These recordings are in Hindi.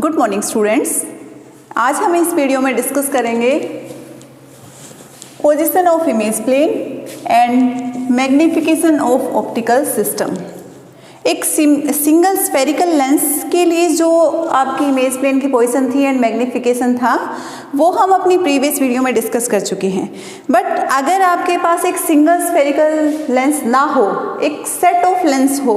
Good morning students. आज हम इस वीडियो में डिस्कस करेंगे position of image plane and magnification of optical system. एक सिंगल स्फेरिकल लेंस के लिए जो आपकी इमेज प्लेन की पोजीशन थी एंड मैग्निफिकेशन था वो हम अपनी प्रीवियस वीडियो में डिस्कस कर चुके हैं। बट अगर आपके पास एक सिंगल स्फेरिकल लेंस ना हो, एक सेट ऑफ लेंस हो,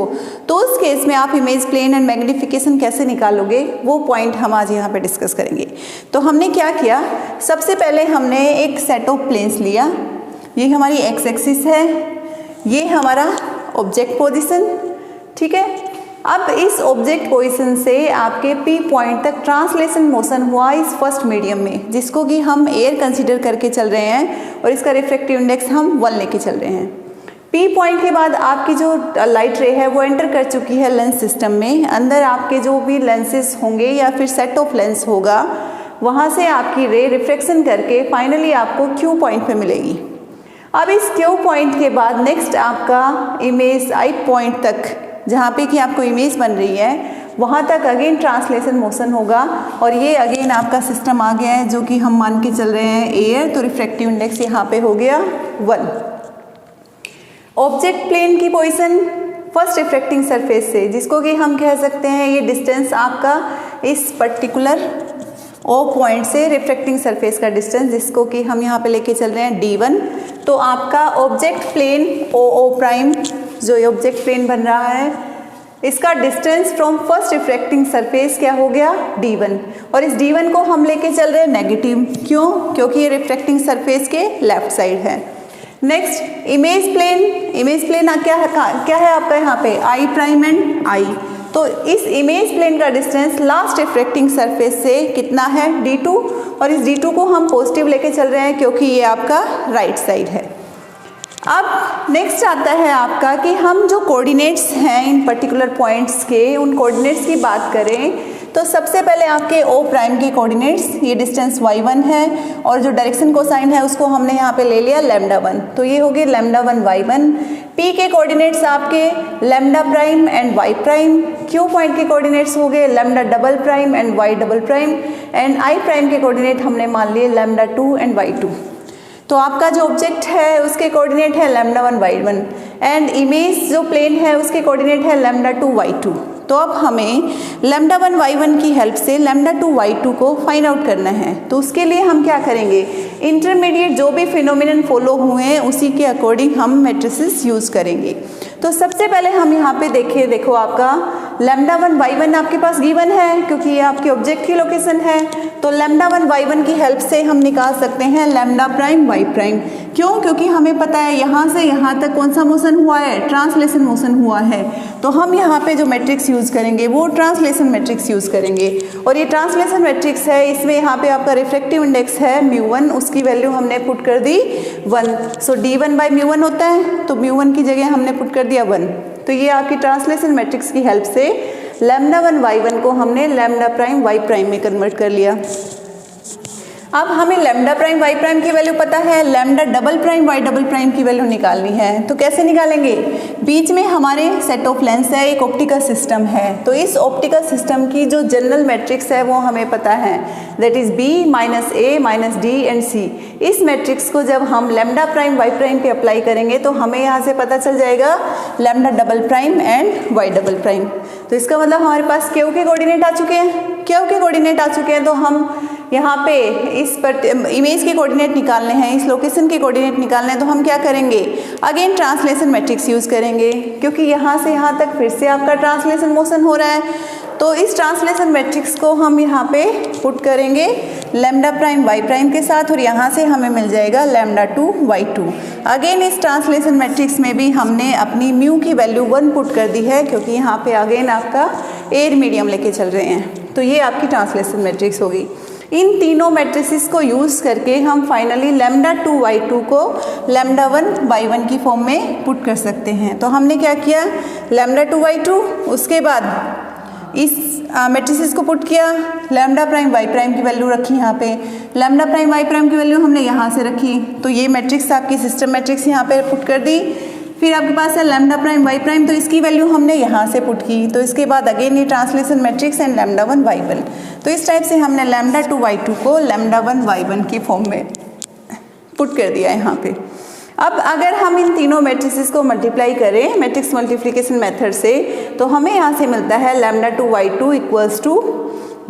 तो उस केस में आप इमेज प्लेन एंड मैग्निफिकेशन कैसे निकालोगे, वो पॉइंट हम आज यहाँ पे डिस्कस करेंगे। तो हमने क्या किया, सबसे पहले हमने एक सेट ऑफ प्लेन्स लिया। ये हमारी एक्स एक्सिस है, ये हमारा ऑब्जेक्ट पोजिशन, ठीक है। अब इस ऑब्जेक्ट पोजीशन से आपके पी पॉइंट तक ट्रांसलेशन मोशन हुआ इस फर्स्ट मीडियम में, जिसको कि हम एयर कंसीडर करके चल रहे हैं और इसका रिफ्रैक्टिव इंडेक्स हम 1 लेके चल रहे हैं। पी पॉइंट के बाद आपकी जो लाइट रे है वो एंटर कर चुकी है लेंस सिस्टम में। अंदर आपके जो भी लेंसेज होंगे या फिर सेट ऑफ लेंस होगा, वहाँ से आपकी रे रिफ्रैक्शन करके फाइनली आपको क्यू पॉइंट पे मिलेगी। अब इस क्यू पॉइंट के बाद नेक्स्ट आपका इमेज आई पॉइंट तक, जहाँ पे कि आपको इमेज बन रही है, वहाँ तक अगेन ट्रांसलेशन मोशन होगा और ये अगेन आपका सिस्टम आ गया है जो कि हम मान के चल रहे हैं एयर। तो रिफ्रैक्टिव इंडेक्स यहाँ पे हो गया 1। ऑब्जेक्ट प्लेन की पोजीशन फर्स्ट रिफ्रैक्टिंग सरफेस से, जिसको कि हम कह सकते हैं ये डिस्टेंस आपका इस पर्टिकुलर ओ पॉइंट से रिफ्रैक्टिंग सरफेस का डिस्टेंस, जिसको कि हम यहाँ पे लेके चल रहे हैं D1। तो आपका ऑब्जेक्ट प्लेन ओ प्राइम, जो ये ऑब्जेक्ट प्लेन बन रहा है, इसका distance from first refracting surface क्या हो गया D1। और इस D1 को हम लेके चल रहे हैं नेगेटिव, क्यों? क्योंकि ये रिफ्रैक्टिंग सरफेस के लेफ्ट साइड है। नेक्स्ट इमेज प्लेन क्या है आपका यहाँ पे आई प्राइम एंड आई। तो इस इमेज प्लेन का डिस्टेंस लास्ट रिफ्रैक्टिंग सरफेस से कितना है D2, और इस D2 को हम पॉजिटिव लेके चल रहे हैं क्योंकि ये आपका राइट साइड है। अब नेक्स्ट आता है आपका कि हम जो कोऑर्डिनेट्स हैं इन पर्टिकुलर पॉइंट्स के, उन कोऑर्डिनेट्स की बात करें तो सबसे पहले आपके ओ प्राइम के कोऑर्डिनेट्स, ये डिस्टेंस y1 है और जो डायरेक्शन कोसाइन है उसको हमने यहाँ पे ले लिया λ1, तो ये हो गया λ1 y1। p के कोऑर्डिनेट्स आपके lambda prime and y prime, q point के कोऑर्डिनेट्स हो गए lambda double prime and y double prime, and i prime के कोऑर्डिनेट हमने मान लिए λ2 एंड y2। तो आपका जो ऑब्जेक्ट है उसके कोऑर्डिनेट है λ1 y1 एंड इमेज जो प्लेन है उसके कोऑर्डिनेट है λ2 y2। तो अब हमें λ1 y1 की हेल्प से λ2 y2 को फाइंड आउट करना है। तो उसके लिए हम क्या करेंगे, इंटरमीडिएट जो भी फिनोमिनन फॉलो हुए हैं उसी के अकॉर्डिंग हम मैट्रिसेस यूज़ करेंगे। तो सबसे पहले हम यहाँ पे देखो आपका λ1 y1 आपके पास गिवन है क्योंकि ये आपके ऑब्जेक्ट की लोकेशन है। तो λ1 y1 की हेल्प से हम निकाल सकते हैं λ प्राइम y प्राइम। क्यों? क्योंकि हमें पता है यहाँ से यहाँ तक कौन सा मोशन हुआ है, ट्रांसलेशन मोशन हुआ है। तो हम यहाँ पे जो मैट्रिक्स यूज़ करेंगे वो ट्रांसलेशन मैट्रिक्स यूज़ करेंगे, और ये ट्रांसलेशन मैट्रिक्स है, इसमें यहाँ पे आपका रिफ्रैक्टिव इंडेक्स है μ1, उसकी वैल्यू हमने पुट कर दी 1। सो D1/μ1 होता है, तो μ1 की जगह हमने पुट कर दिया 1। तो ये आपकी ट्रांसलेशन मैट्रिक्स की हेल्प से λ1 y1 को हमने λ प्राइम y प्राइम में कन्वर्ट कर लिया। अब हमें λ प्राइम y प्राइम की वैल्यू पता है, λ double prime y double prime की वैल्यू निकालनी है। तो कैसे निकालेंगे, बीच में हमारे सेट ऑफ लेंस है, एक ऑप्टिकल सिस्टम है। तो इस ऑप्टिकल सिस्टम की जो जनरल मैट्रिक्स है वो हमें पता है, that is b minus a minus d and c। इस मैट्रिक्स को जब हम λ प्राइम y प्राइम पे अप्लाई करेंगे तो हमें यहाँ से पता चल जाएगा λ double prime and y double prime. तो इसका मतलब हमारे पास क्यू के कोऑर्डिनेट आ चुके हैं, क्यू के कोऑर्डिनेट आ चुके हैं। तो हम यहाँ पे इस पर इमेज के कोऑर्डिनेट निकालने हैं, इस लोकेशन के कोऑर्डिनेट निकालने हैं, तो हम क्या करेंगे, अगेन ट्रांसलेशन मैट्रिक्स यूज़ करेंगे क्योंकि यहाँ से यहाँ तक फिर से आपका ट्रांसलेशन मोशन हो रहा है। तो इस ट्रांसलेशन मैट्रिक्स को हम यहाँ पे पुट करेंगे λ प्राइम y प्राइम के साथ, और यहाँ से हमें मिल जाएगा λ2 y2। अगेन इस ट्रांसलेशन मैट्रिक्स में भी हमने अपनी म्यू की वैल्यू 1 पुट कर दी है क्योंकि यहाँ पे अगेन आपका एयर मीडियम लेके चल रहे हैं। तो ये आपकी ट्रांसलेशन मैट्रिक्स होगी। इन तीनों मैट्रिसेस को यूज़ करके हम फाइनली λ2 y2 को λ1 y1 की फॉर्म में पुट कर सकते हैं। तो हमने क्या किया, λ2 y2, उसके बाद इस मैट्रिसेस को पुट किया, λ प्राइम y प्राइम की वैल्यू रखी यहाँ पे, λ प्राइम y प्राइम की वैल्यू हमने यहाँ से रखी। तो ये मैट्रिक्स आपकी सिस्टम मैट्रिक्स यहाँ पे पुट कर दी। फिर आपके पास है लैम्डा प्राइम वाई प्राइम, तो इसकी वैल्यू हमने यहाँ से पुट की। तो इसके बाद अगेन ये translation matrix and lambda 1 y 1। तो इस टाइप से हमने लैम्डा 2 वाई 2 को लैम्डा 1 वाई 1 की फॉर्म में पुट कर दिया यहाँ पे। अब अगर हम इन तीनों मैट्रिसेस को मल्टीप्लाई करें मैट्रिक्स मल्टीप्लिकेशन मेथड से, तो हमें यहाँ से मिलता है lambda 2 y 2 equals to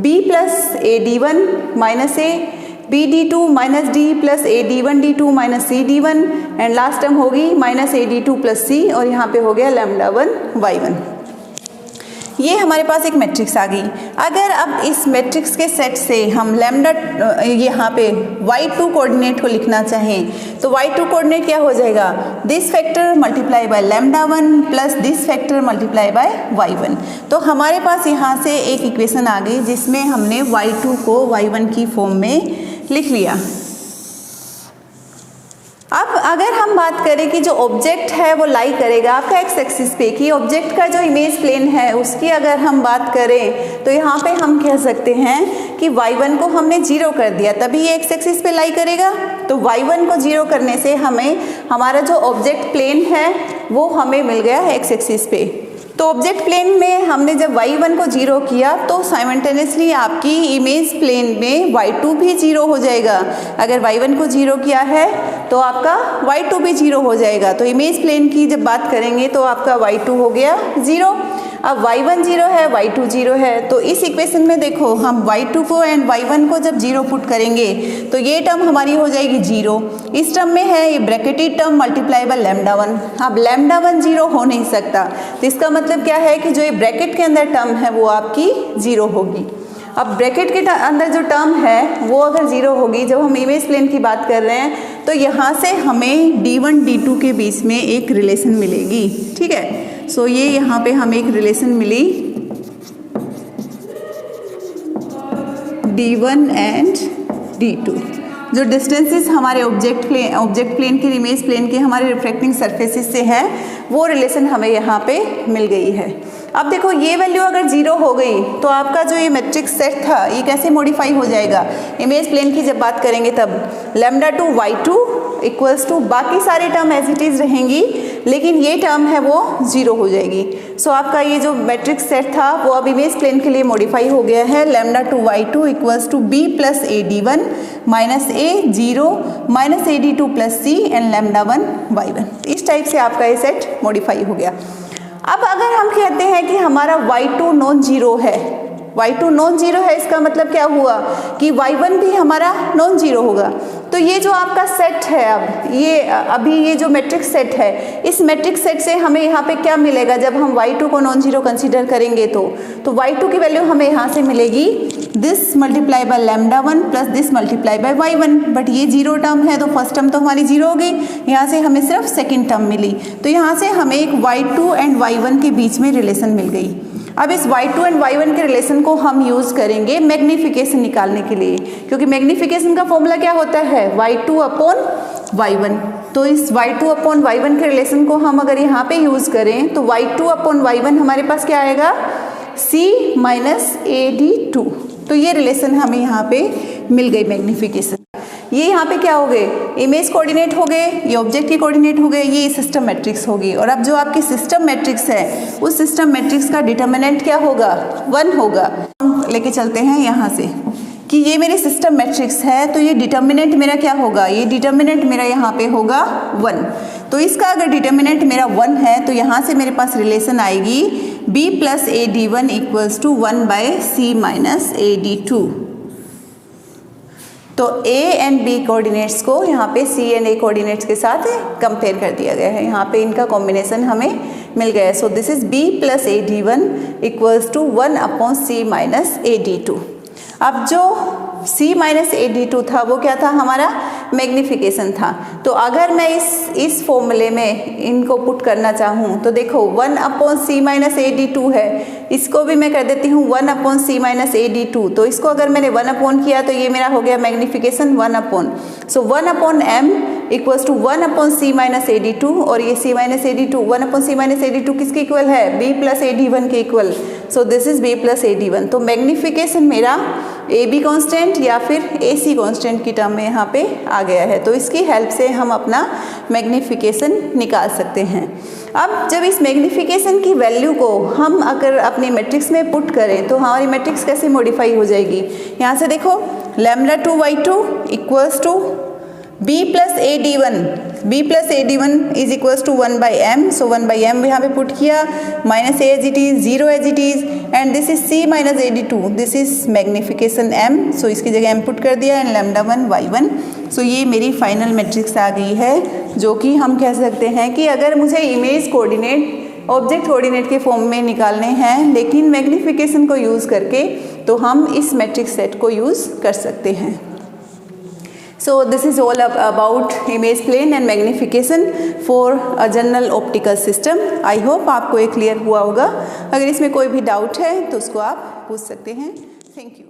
b plus a d 1 minus a, b d 2 minus d plus a d 1 d 2 minus c d 1, and last term होगी minus a d 2 plus c, और यहाँ पे हो गया लैम्डा 1 वाई 1। ये हमारे पास एक मैट्रिक्स आ गई। अगर अब इस मैट्रिक्स के सेट से हम लैम्डा यहाँ पे y2 कोऑर्डिनेट को लिखना चाहें, तो y2 कोऑर्डिनेट क्या हो जाएगा, this factor multiply by lambda 1 plus this factor multiply by y1। तो हमारे पास यहाँ से एक इक्वेशन आ गई जिसमें हमने y2 को y1 की फॉर्म में लिख लिया। अब अगर हम बात करें कि जो ऑब्जेक्ट है वो लाई करेगा आपका एक्स एक्सिस पे, कि ऑब्जेक्ट का जो इमेज प्लेन है उसकी अगर हम बात करें, तो यहाँ पे हम कह सकते हैं कि y1 को हमने 0 कर दिया तभी ये एक्स एक्सिस पे लाई करेगा। तो y1 को 0 करने से हमें हमारा जो ऑब्जेक्ट प्लेन है वो हमें मिल गया है एक्स एक्सिस पे। तो ऑब्जेक्ट प्लेन में हमने जब y1 को 0 किया तो साइमल्टेनियसली आपकी इमेज प्लेन में y2 भी 0 हो जाएगा। अगर y1 को 0 किया है तो आपका y2 भी 0 हो जाएगा। तो इमेज प्लेन की जब बात करेंगे तो आपका y2 हो गया 0। अब y1 0 है, y2 0 है, तो इस इक्वेशन में देखो हम y2 को एंड y1 को जब 0 पुट करेंगे तो ये टर्म हमारी हो जाएगी 0। इस टर्म में है ये bracketed term multiply by lambda 1। अब लैम्डा 1 0 हो नहीं सकता, तो इसका मतलब क्या है कि जो ये ब्रैकेट के अंदर टर्म है वो आपकी 0 होगी। अब ब्रैकेट के अंदर जो टर्म है वो अगर 0 होगी, जब हम इमेज प्लेन की बात कर रहे हैं, तो यहाँ से हमें d1 d2 के बीच में एक रिलेशन मिलेगी। ठीक है, सो ये यहाँ पे हमें एक relation milli d1 and d2। जो डिस्टेंसेस हमारे ऑब्जेक्ट प्लेन के इमेज प्लेन के हमारे रिफ्लेक्टिंग सरफेसेस से है वो रिलेशन हमें यहाँ पे मिल गई है। अब देखो ये वैल्यू अगर 0 हो गई तो आपका जो ये मैट्रिक्स सेट था ये कैसे मॉडिफाई हो जाएगा, इमेज प्लेन की जब बात करेंगे तब लैम्डा 2 y2 इक्वल्स टू बाकी सारे टर्म एज इट इज़ रहेंगी, लेकिन ये टर्म है वो 0 हो जाएगी। सो आपका ये जो मैट्रिक्स सेट था वो अब इमेज प्लेन के लिए मॉडिफाई हो गया है। Lambda 2 y2 equals to b plus a d 1 minus a 0 minus a d 2 plus c and lambda 1 y1। इस टाइप से आपका ये सेट मॉडिफाई हो गया। अब अगर हम कहते हैं कि हमारा y2 नॉन जीरो है, y2 नॉन जीरो है, इसका मतलब क्या हुआ कि y1 भी हमारा नॉन जीरो होगा। तो ये जो आपका सेट है अभी ये जो मैट्रिक्स सेट है, इस मैट्रिक्स सेट से हमें यहाँ पे क्या मिलेगा जब हम y2 को नॉन जीरो कंसीडर करेंगे, तो y2 की वैल्यू हमें यहाँ से मिलेगी this multiply by lambda 1 plus this multiply by y1। But ये 0 टर्म है तो फर्स्ट टर्म तो हमारी 0 हो गई, यहाँ से हमें सिर्फ सेकेंड टर्म मिली। तो यहाँ से हमें एक y2 एंड y1 के बीच में रिलेशन मिल गई। अब इस y2 एंड y1 के रिलेशन को हम यूज़ करेंगे मैग्नीफिकेशन निकालने के लिए, क्योंकि मैग्नीफिकेशन का फॉर्मूला क्या होता है y2 अपॉन y1। तो इस y2 अपॉन y1 के रिलेशन को हम अगर यहाँ पे यूज़ करें तो y2 अपॉन y1 हमारे पास क्या आएगा c माइनस ए डी 2। तो ये रिलेशन हमें यहाँ पे मिल गई मैग्नीफिकेशन। ये यहाँ पे क्या हो गए, इमेज कोऑर्डिनेट हो गए, ये ऑब्जेक्ट के कोऑर्डिनेट हो गए, ये सिस्टम मैट्रिक्स होगी। और अब जो आपकी सिस्टम मैट्रिक्स है उस सिस्टम मैट्रिक्स का डिटर्मिनेंट क्या होगा, 1 होगा। हम लेके चलते हैं यहाँ से कि ये मेरी सिस्टम मैट्रिक्स है, तो ये डिटर्मिनेंट मेरा क्या होगा, ये डिटर्मिनेंट मेरा यहाँ पे होगा 1। तो इसका अगर डिटर्मिनेंट मेरा 1 है तो यहाँ से मेरे पास रिलेशन आएगी b plus a d 1 equals to 1 by c minus a d 2। तो a एंड b कोऑर्डिनेट्स को यहाँ पे c एंड a कोऑर्डिनेट्स के साथ कंपेयर कर दिया गया है, यहाँ पे इनका कॉम्बिनेशन हमें मिल गया है। So this is b plus a d 1 equals to 1 upon c minus a d 2। अब जो c माइनस ए डी 2 था वो क्या था, हमारा मैग्नीफिकेशन था। तो अगर मैं इस फॉर्मूले में इनको पुट करना चाहूँ तो देखो 1 upon c minus a d 2 है, इसको भी मैं कर देती हूँ 1 upon c minus a d 2। तो इसको अगर मैंने 1 अपॉन किया तो ये मेरा हो गया magnification 1 upon. So 1 upon m equals to 1 upon c minus a d 2, और ये c minus a d 2 1 upon c minus a d 2 किसके इक्वल है, b प्लस ए डी 1 के equal. So this is b plus AD1। तो मैग्निफिकेशन मेरा AB कांस्टेंट या फिर AC कांस्टेंट की टर्म में यहाँ पे आ गया है। तो इसकी हेल्प से हम अपना मैग्निफिकेशन निकाल सकते हैं। अब जब इस मैग्निफिकेशन की वैल्यू को हम अगर अपने मैट्रिक्स में पुट करें तो हमारी मैट्रिक्स कैसे मॉडिफाई हो जाएगी। यहाँ से देखो λ2/2 equals to b plus AD1 is equals to 1/m। So 1/m यहाँ पे पुट किया, minus a as it is, 0 as it is, and this is c minus AD2, this is magnification m। सो इसकी जगह m पुट कर दिया एंड λ1/1। सो ये मेरी फाइनल मैट्रिक्स आ गई है, जो कि हम कह सकते हैं कि अगर मुझे इमेज कोऑर्डिनेट ऑब्जेक्ट कोऑर्डिनेट के फॉर्म में निकालने हैं लेकिन मैग्निफिकेशन को यूज़ करके, तो हम इस मैट्रिक्स सेट को यूज़ कर सकते हैं। So this is all about image plane and magnification for a general optical system. I hope आपको ये क्लियर हुआ होगा। अगर इसमें कोई भी डाउट है तो उसको आप पूछ सकते हैं। Thank you.